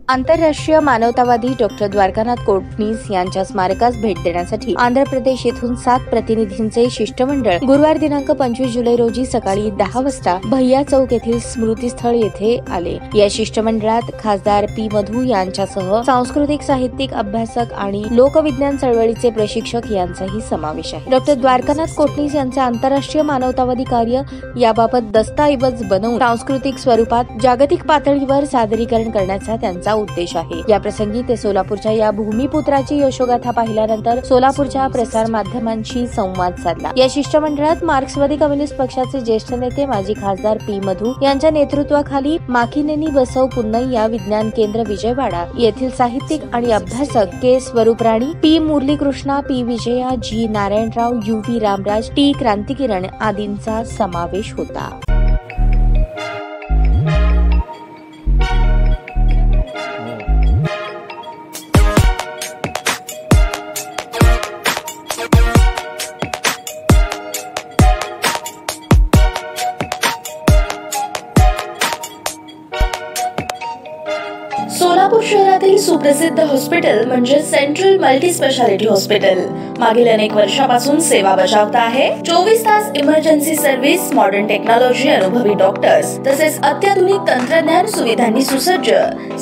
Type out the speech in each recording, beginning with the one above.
आंतरराष्ट्रीय मानवतावादी डॉक्टर द्वारकानाथ कोटणीस यांच्या स्मारकास भेट देण्यासाठी आंध्र प्रदेश येथून 7 प्रतिनिधींचे शिष्टमंडळ गुरुवार दिनांक 25 जुलै रोजी सकाळी 10 वाजता भैया चौक येथील स्मृतीस्थळ येथे आले। या शिष्टमंडळात खासदार पी मधू यांच्यासह सांस्कृतिक साहित्यिक अभ्यासक आणि लोकविज्ञान चळवळीचे प्रशिक्षक यांचाही समावेश आहे। डॉक्टर द्वारकानाथ कोटणीस यांचे आंतरराष्ट्रीय मानवतावादी कार्य याबाबत दस्तऐवज बनवून सांस्कृतिक स्वरूपात जागतिक पातळीवर सादरीकरण करण्याचा त्यांचा उद्देश आहे। या प्रसंगी ते सोलापूरच्या या भूमिपुत्राची यशोगाथा पाहिल्यानंतर सोलापूरच्या प्रसार माध्यमांशी संवाद साधला। या शिष्टमंडळात मार्क्सवादी कम्युनिस्ट पक्षाचे ज्येष्ठ नेते माजी खासदार पी मधू यांच्या नेतृत्वाखाली माखीनेनी बसव पुन्नय्या विज्ञान केंद्र विजयवाडा येथील साहित्यिक आणि अभ्यासक के स्वरूप राणी, पी मुरलीकृष्णा, पी विजया, जी नारायणराव, UV रामराज, टी क्रांतिकिरण आदींचा समावेश होता। सोलापूर शहरातील सुप्रसिद्ध हॉस्पिटल म्हणजे सेंट्रल मल्टी स्पेशालिटी हॉस्पिटल मागील अनेक वर्षापासून सेवा बजावत आहे। 24 तास इमर्जन्सी सर्व्हिस, मॉडर्न टेक्नॉलॉजी, अनुभवी डॉक्टर्स तसेच अत्याधुनिक तंत्रज्ञान सुविधांनी सुसज्ज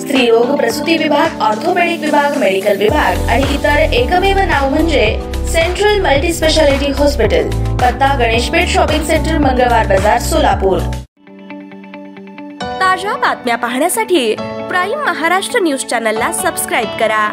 स्त्रीरोग प्रसूती विभाग, ऑर्थोपेडिक विभाग, मेडिकल विभाग आणि इतर एकमेव नाव म्हणजे सेंट्रल मल्टी स्पेशालिटी हॉस्पिटल। पत्ता गणेशपेठ शॉपिंग सेंटर, मंगळवार बाजार, सोलापूर। ताज्या बातम्या पाहण्यासाठी प्राईम महाराष्ट्र न्यूज चॅनलला सबस्क्राईब करा।